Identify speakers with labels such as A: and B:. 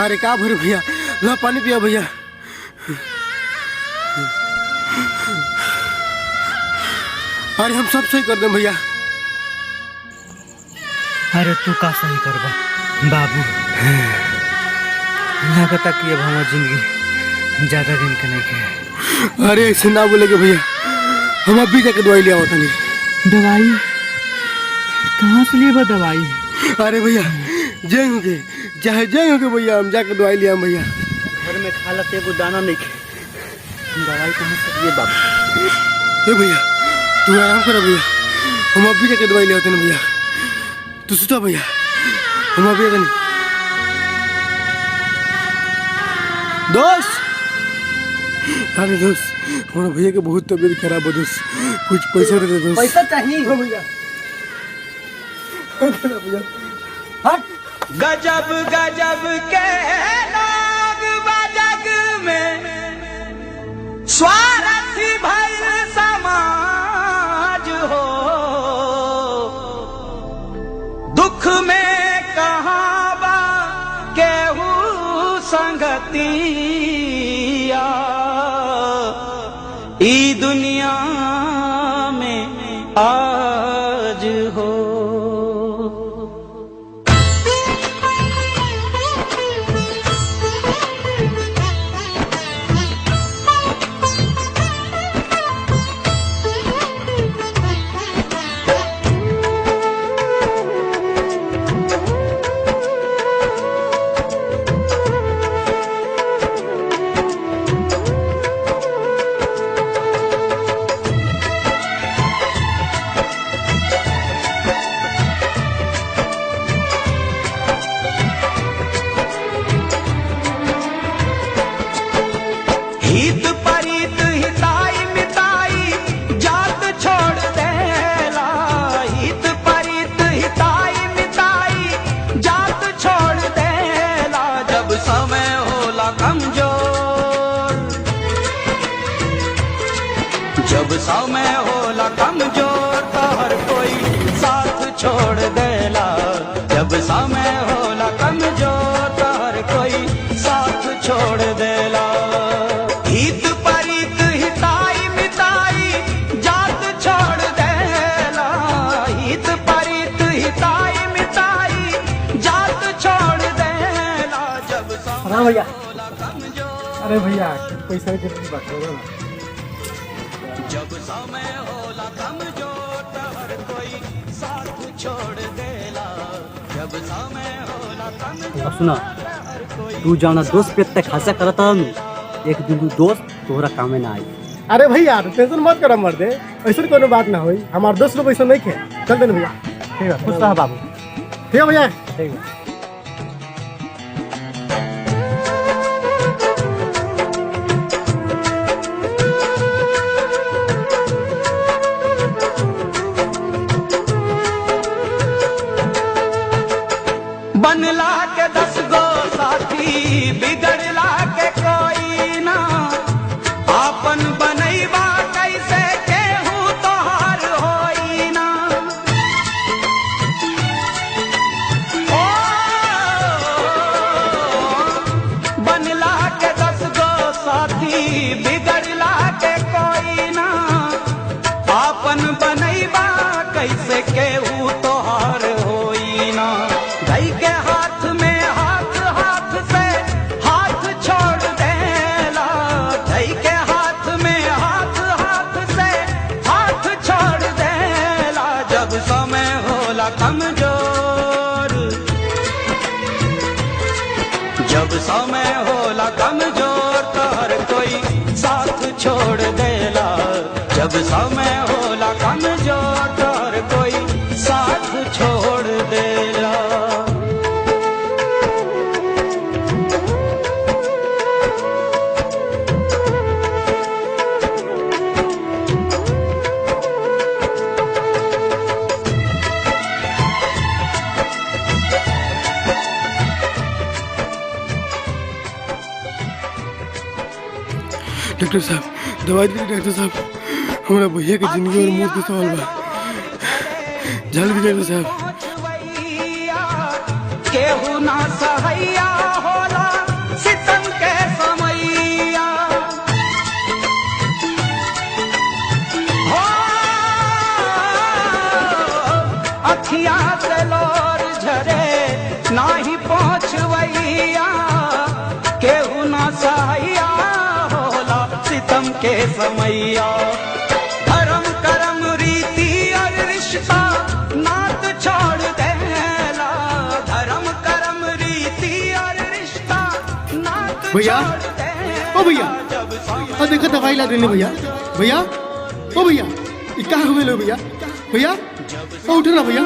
A: अरे का भरे भैया, ला पानी पिया भैया। अरे हम सब सही कर दें भैया।
B: अरे तू का सही करबा बाबू, लगता कि अब हमारी जिंदगी ज्यादा दिन के नहीं है।
A: अरे ऐसे ना बोले के भैया, हम अभी जाके दवाई ले आओ तनी।
B: दवाई कहाँ से लेबा दवाई?
A: अरे भैया जय होगे, चाहे जय होगे भैया, हम जाके दवाई ले आए भैया।
B: घर में खाला ते एगो दाना नहीं खे, दवाई कहाँ से लिए बाबू?
A: ए भैया तू आराम कर भैया, हम अभी जाके दवाई ले आते हैं भैया। तू सुता भैया, हम अभी आते नहीं। दोस्त, अरे दोस्त हमारे भैया के बहुत तबीयत खराब है दोस्त, कुछ पैसा दे दे दोस्त।
B: पैसा चाहिए?
A: हाँ भैया। भैया
B: हट।
C: गजब गजब के लोग बजग में, स्वार्थी भइल समाज हो। दुख में कहाँ बा केहू संगतिया, ई दुनिया में आज हो। हित परित हिताई मिताई जात छोड़ देला, हित परित हिताई मिताई जात छोड़ देला। जब समय होला कमजोर, जब समय होला कमजोर तो हर कोई साथ छोड़ देला। जब समय होला कमजोर तो हर कोई साथ छोड़ देला। हित परित हिताई मिताई जात छोड़ देला, हित परित हिताई मिताई जात छोड़ देला। जब
A: हाँ भैया।
C: कमजोर,
A: अरे भैया पैसा के बात करो ना।
C: जब समय होला कमजोर तो हर कोई साथ छोड़ देला। जब समय होला कमजोर।
B: अब सुना, तू जाना दोस्त पे इतना खासा करता है, एक दिन तू दोस्त तोहरा कामे ना आई।
A: अरे भैया टेंशन मत कर मर्दे, ऐसा कोनो बात ना होई। हमार 10 रुपये पैसा नहीं खे, चल दे भैया।
B: ठीक है, खुश रह बाबू।
A: ठीक है भैया।
B: ठीक है।
C: बनला के 10 गो साथी, बिगड़ला के कोई ना। आपन बनैबा कैसे केहू तोहार होई ना। ओ बनला के 10 गो साथी, बिगड़ला के कोई ना। आपन बनैबा कैसे केहू तोहार होई ना। धई के हाथ में हाथ, हाथ से हाथ छोड़ देला। धई के हाथ में हाथ, हाथ से हाथ छोड़ देला। जब समय होला कमजोर, जब समय होला कमजोर तो हर कोई साथ छोड़ देला। जब समय होला कमजोर तो हर कोई साथ छोड़ देला।
A: डॉक्टर साहब दवाई दीजिए। डॉक्टर साहब हमारा भैया की जिंदगी और मौत का सवाल बा, जल्दी डॉक्टर साहब।
C: केहू ना सहैया होला के समैया हो अखिया से लोर झरे नाही पहुँचवैया केहू ना सहाया होला सितम के समैया धर्म करम रीति और रिश्ता नात छोड़ देला धर्म करम रीति और रिश्ता नात
A: भैया,
C: छोड़ देला
A: ओ भैया,
C: जब
A: और देखो दवाई ला देने भैया भैया ओ भैया ये क्या हो गए भैया भैया ओ उठो ना भैया